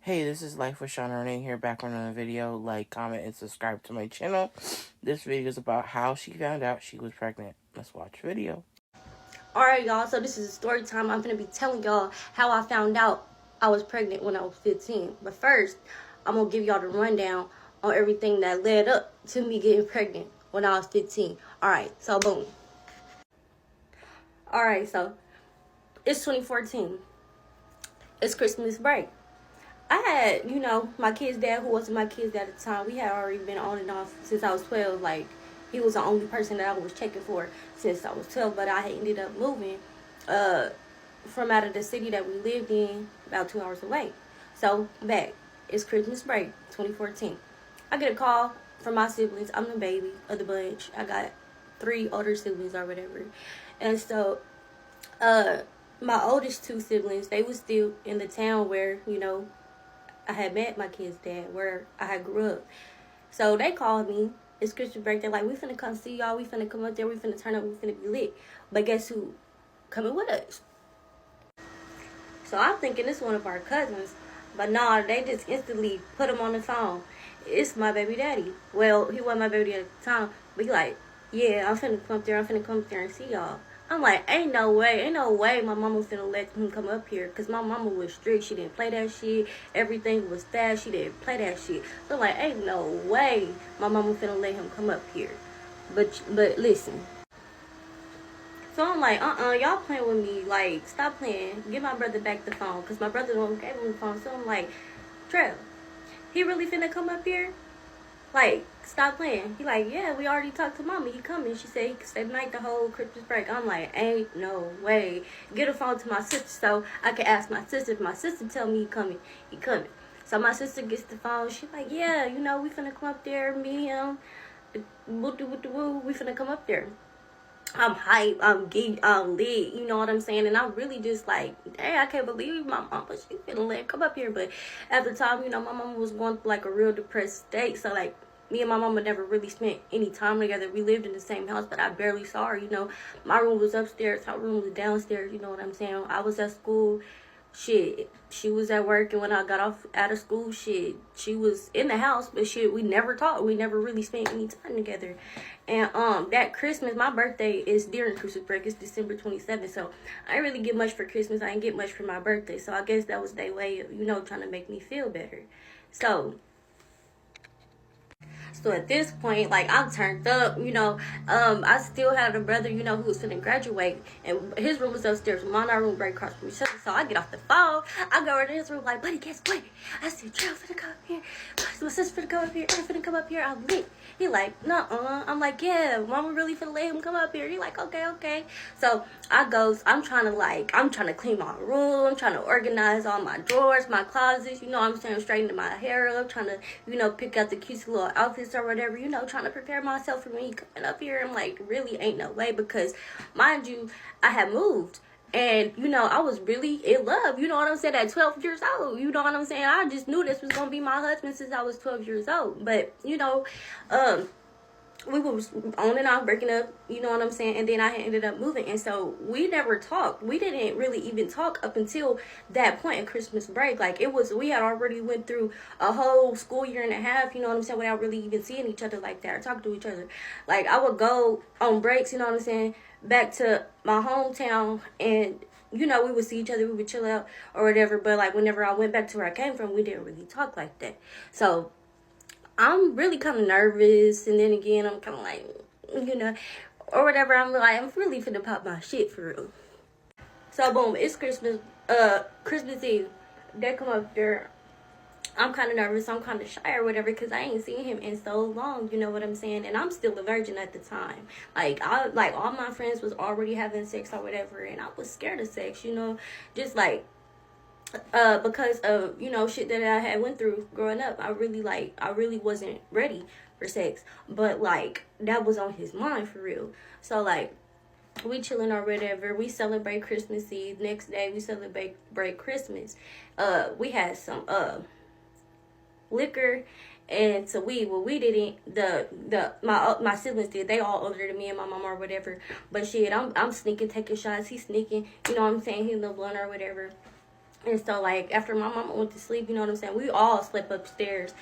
Hey, this is Life with Sean Renee here, back on another video. Like, comment, and subscribe to my channel. This video is about how she found out she was pregnant. Let's watch the video. Alright, y'all, so this is story time. I'm going to be telling y'all how I found out I was pregnant when I was 15. But first, I'm going to give y'all the rundown on everything that led up to me getting pregnant when I was 15. Alright, so boom. Alright, so it's 2014. It's Christmas break. I had, my kid's dad, who wasn't my kid's dad at the time. We had already been on and off since I was 12. Like, he was the only person that I was checking for since I was 12. But I had ended up moving from out of the city that we lived in about 2 hours away. So, back. It's Christmas break, 2014. I get a call from my siblings. I'm the baby of the bunch. I got 3 older siblings or whatever. And so, my oldest 2 siblings, they was still in the town where, I had met my kid's dad, where I had grew up. So they called me. It's Christmas break. They're like, we finna come see y'all. We finna come up there. We finna turn up. We finna be lit. But guess who? Coming with us. So I'm thinking it's one of our cousins. But nah, they just instantly put him on the phone. It's my baby daddy. Well, he wasn't my baby daddy at the time. But he like, yeah, I'm finna come up there. I'm finna come up there and see y'all. I'm like, ain't no way my mama finna let him come up here. Because my mama was strict. She didn't play that shit. Everything was fast. She didn't play that shit. So I'm like, ain't no way my mama finna let him come up here. But listen. So I'm like, y'all playing with me. Like, stop playing. Give my brother back the phone. Because my brother don't gave him the phone. So I'm like, Trev, he really finna come up here? Like, stop playing. He like, yeah, we already talked to mama. He coming. She said he could stay the night the whole Christmas break. I'm like, ain't no way. Get a phone to my sister so I can ask my sister. If my sister tell me he coming, he coming. So my sister gets the phone. She like, yeah, we finna come up there. Me, him, woo, we finna come up there. I'm hype, I'm geek, I'm lit, you know what I'm saying? And I'm really just like, hey, I can't believe my mama, she finna let come up here. But at the time, my mama was going through like a real depressed state. So like, me and my mama never really spent any time together. We lived in the same house, but I barely saw her, My room was upstairs, her room was downstairs, you know what I'm saying? I was at school. Shit, she was at work, and when I got off out of school, shit, she was in the house, but shit, we never talked. We never really spent any time together. And that Christmas, my birthday is during Christmas break. It's December 27th, so I didn't really get much for Christmas. I didn't get much for my birthday, so I guess that was their way of, trying to make me feel better. So at this point, like, I'm turned up, I still had a brother, who was finna graduate, and his room was upstairs, mine, our room right across from each other. So I get off the phone, I go over to his room, like, buddy, guess what? I said, Jill finna come up here, my sister finna come up here, I finna come up here, I'm lit. He like, nuh-uh. I'm like, yeah, mama really finna let him come up here. He like, okay. So I goes, I'm trying to clean my room, I'm trying to organize all my drawers, my closets, I'm saying, straighten my hair up, trying to, pick out the cutest little outfits or whatever, trying to prepare myself for me coming up here. I'm like, really ain't no way, because mind you, I had moved. And, I was really in love, you know what I'm saying, at 12 years old, you know what I'm saying? I just knew this was going to be my husband since I was 12 years old. But, we was on and off breaking up, you know what I'm saying? And then I ended up moving. And so we never talked. We didn't really even talk up until that point in Christmas break. Like, we had already went through a whole school year and a half, you know what I'm saying, without really even seeing each other like that or talking to each other. Like, I would go on breaks, you know what I'm saying, back to my hometown, and we would see each other, we would chill out or whatever. But like, whenever I went back to where I came from, we didn't really talk like that. So I'm really kind of nervous, and then again, I'm kind of like, or whatever. I'm really finna pop my shit for real. So boom, it's Christmas Eve. They come up there. I'm kind of nervous. I'm kind of shy or whatever, because I ain't seen him in so long. You know what I'm saying? And I'm still a virgin at the time. Like, all my friends was already having sex or whatever, and I was scared of sex. Just like, because of, shit that I had went through growing up. I really wasn't ready for sex. But like, that was on his mind for real. So like, we chilling or whatever. We celebrate Christmas Eve. Next day, we celebrate Christmas. We had some liquor and some weed. Well, we didn't. My siblings did. They all older than me and my mom or whatever. But shit, I'm sneaking, taking shots. He's sneaking. You know what I'm saying? He in the blunt or whatever. And so, like, after my mama went to sleep, you know what I'm saying, we all slept upstairs.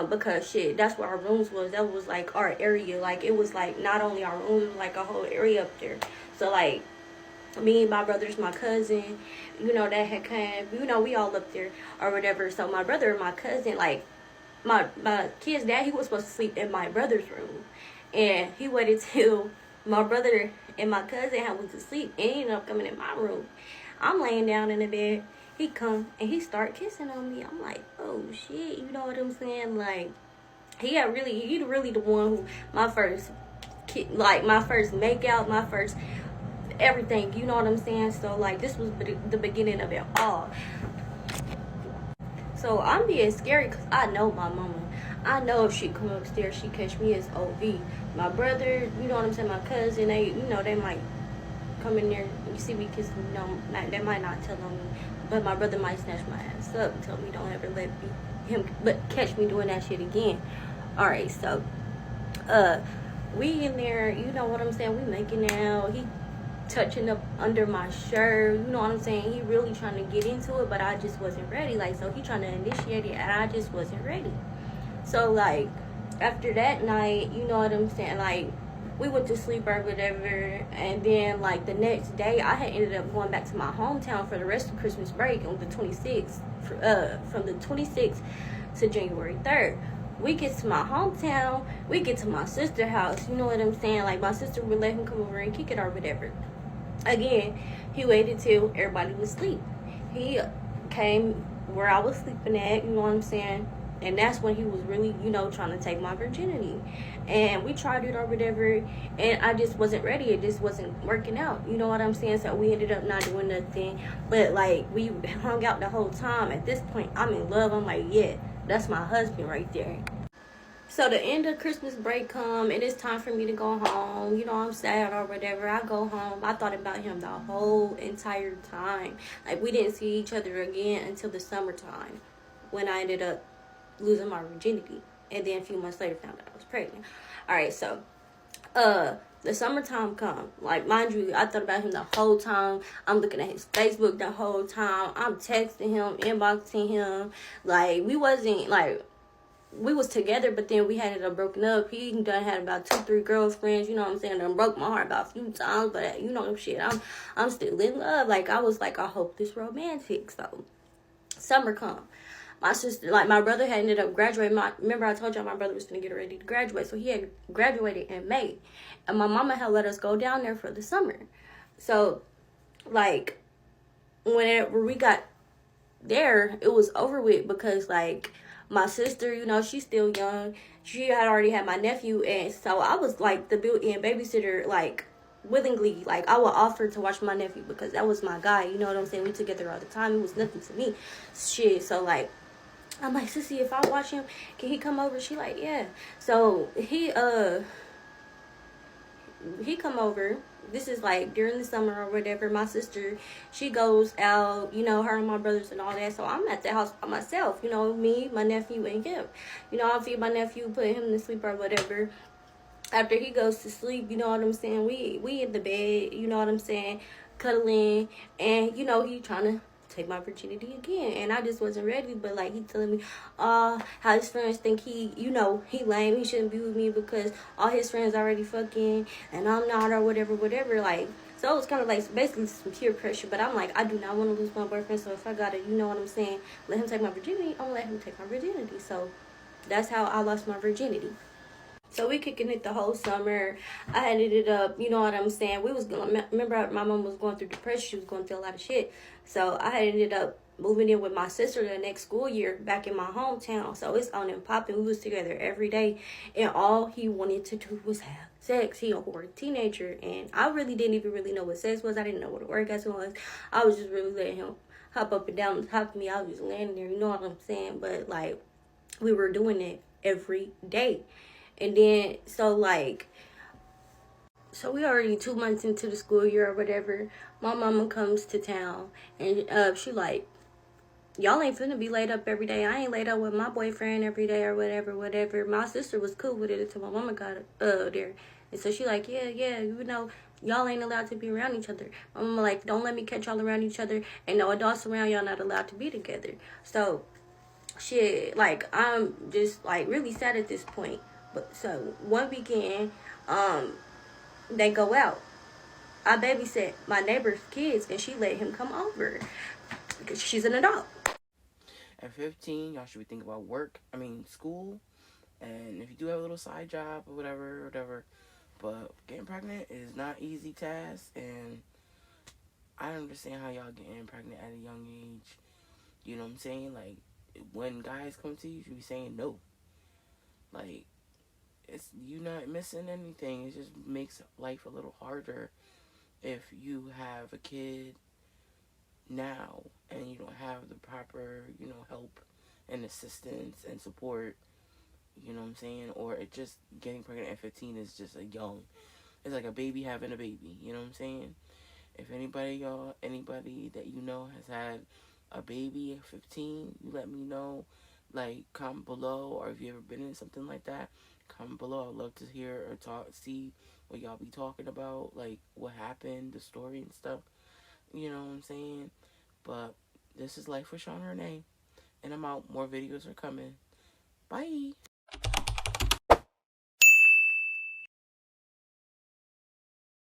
Because shit, that's where our rooms was. That was like our area. Like, it was like not only our rooms, it was like a whole area up there. So like, me, my brothers, my cousin, you know, that had came, you know, we all up there or whatever. So my brother and my cousin, like, my kid's dad, he was supposed to sleep in my brother's room, and he waited till my brother and my cousin had went to sleep, and he ended up coming in my room. I'm laying down in the bed. He come and he start kissing on me. I'm like, oh shit, you know what I'm saying? Like, he really the one who my first like my first make out, my first everything, you know what I'm saying? So like, this was the beginning of it all. So I'm being scary because I know my mama. I know if she come upstairs, she catch me as OV. My brother, you know what I'm saying, my cousin, they, you know, they might come in there and you see me kissing, you know, they might not tell on me, but my brother might snatch my ass up and tell me don't ever let him but catch me doing that shit again. Alright, so we in there, you know what I'm saying, we making out, he touching up under my shirt, you know what I'm saying, he really trying to get into it, but I just wasn't ready. Like, so he trying to initiate it and I just wasn't ready. So like, after that night, you know what I'm saying, like, we went to sleep or whatever, and then like the next day I had ended up going back to my hometown for the rest of Christmas break on the 26th, from the 26th to January 3rd. We get to my hometown, we get to my sister's house, you know what I'm saying, like, my sister would let him come over and kick it or whatever. Again, he waited till everybody was asleep. He came where I was sleeping at, you know what I'm saying? And that's when he was really, you know, trying to take my virginity. And we tried it or whatever, and I just wasn't ready. It just wasn't working out, you know what I'm saying? So we ended up not doing nothing. But, like, we hung out the whole time. At this point, I'm in love. I'm like, yeah, that's my husband right there. So the end of Christmas break come, and it's time for me to go home. You know, I'm sad or whatever. I go home. I thought about him the whole entire time. Like, we didn't see each other again until the summertime, when I ended up losing my virginity. And then a few months later found out I was pregnant. Alright, so the summertime come. Like, mind you, I thought about him the whole time. I'm looking at his Facebook the whole time. I'm texting him, inboxing him. Like, we wasn't, like, we was together, but then we had ended up broken up. He done had about 2-3 girlfriends, you know what I'm saying, done broke my heart about a few times, but you know, shit, I'm still in love. Like, I was like, I hope this romantic. So summer come. My sister, like, my brother had ended up graduating. Remember I told y'all my brother was gonna get ready to graduate, so he had graduated in May, and my mama had let us go down there for the summer. So, like, whenever we got there, it was over with, because, like, my sister, you know, she's still young. She had already had my nephew, and so I was like the built-in babysitter, like, willingly. Like, I would offer to watch my nephew because that was my guy, you know what I'm saying? We together all the time. It was nothing to me. Shit, so like, I'm like, sissy, if I watch him, can he come over? She like, yeah. So he come over. This is like during the summer or whatever. My sister, she goes out, you know, her and my brothers and all that. So I'm at the house by myself, you know, me, my nephew, and him. You know, I'll feed my nephew, put him to sleep or whatever. After he goes to sleep, you know what I'm saying, we in the bed, you know what I'm saying, cuddling, and, you know, he trying to take my virginity again, and I just wasn't ready. But like, he telling me how his friends think he, you know, he lame, he shouldn't be with me because all his friends already fucking and I'm not, or whatever. Like, so it was kind of like basically some peer pressure. But I'm like, I do not want to lose my boyfriend, so if I gotta, you know what I'm saying, let him take my virginity, I'm gonna let him take my virginity. So that's how I lost my virginity. So we kicking it the whole summer. I had ended up, you know what I'm saying, we was going, remember my mom was going through depression, she was going through a lot of shit. So I had ended up moving in with my sister the next school year back in my hometown. So it's on and popping. We was together every day, and all he wanted to do was have sex. He a horrid teenager, and I really didn't even really know what sex was. I didn't know what an orgasm was. I was just really letting him hop up and down on top of me. I was just laying there, you know what I'm saying? But like, we were doing it every day. And then, so we already 2 months into the school year or whatever. My mama comes to town, and she like, y'all ain't finna be laid up every day. I ain't laid up with my boyfriend every day or whatever. My sister was cool with it until my mama got there. And so she like, yeah, you know, Y'all ain't allowed to be around each other. My mama like, don't let me catch y'all around each other. Ain't no adults around. Y'all not allowed to be together. So shit, like I'm just like really sad at this point. But so one weekend, they go out. I babysit my neighbor's kids, and she let him come over because she's an adult. At 15, y'all should be thinking about school, and if you do have a little side job or whatever. But getting pregnant is not easy task, and I don't understand how y'all getting pregnant at a young age. You know what I'm saying? Like, when guys come to you, you should be saying no. Like, it's you not missing anything. It just makes life a little harder if you have a kid now and you don't have the proper, help and assistance and support. You know what I'm saying? Or it just getting pregnant at 15 is just a young. It's like a baby having a baby. You know what I'm saying? If anybody that you know has had a baby at 15, you let me know. Like, comment below, or if you ever been in something like that, comment below. I'd love to hear or see what y'all be talking about, like what happened, the story and stuff. You know what I'm saying? But this is Life with Sean Renee, and I'm out. More videos are coming. Bye.